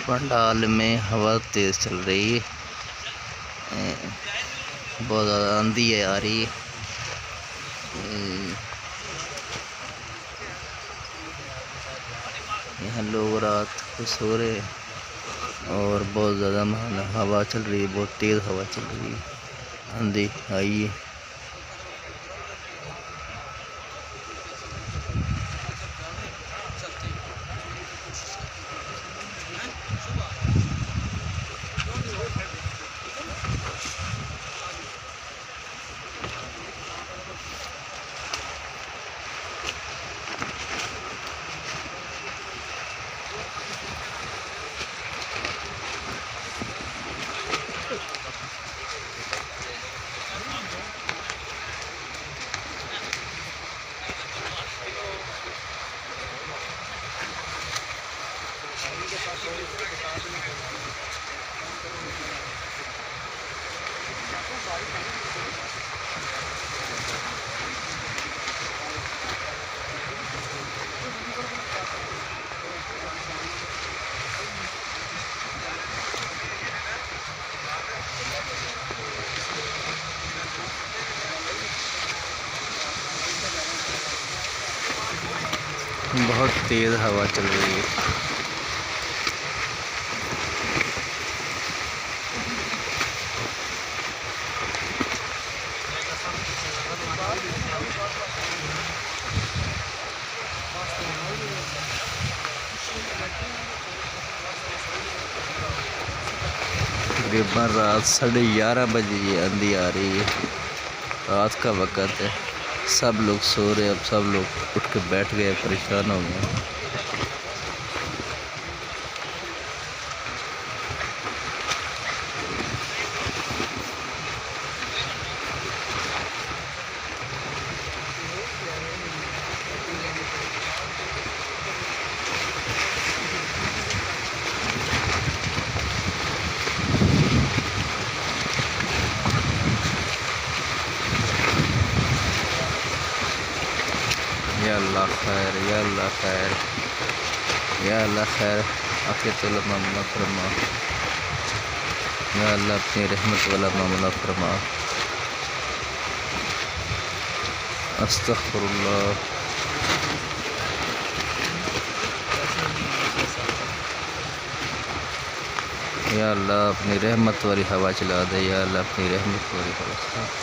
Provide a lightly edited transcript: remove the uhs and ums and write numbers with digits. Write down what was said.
पंडाल में हवा तेज़ चल रही है, बहुत ज़्यादा आंधी है आ रही है। यहाँ लोग रात को सो रहे और बहुत ज़्यादा हवा चल रही है, बहुत तेज़ हवा चल रही है, आंधी आई है। बहुत तेज़ हवा चल रही है। तकरीबन रात 11:30 बजे ये आंधी आ रही है। रात का वक़्त है, सब लोग सो रहे, अब सब लोग उठ के बैठ गए, परेशान हो गए। या अल्लाह खैर, या अल्लाह खैर, या अल्लाह खैर, आखिरतुल मामला फरमा। या अल्लाह अपनी रहमत वाला मामला फरमा। अस्तग़फिरुल्लाह। या अल्लाह अपनी रहमत वाली हवा चला दे, या अल्लाह अपनी रहमत वाली हवा चला दे।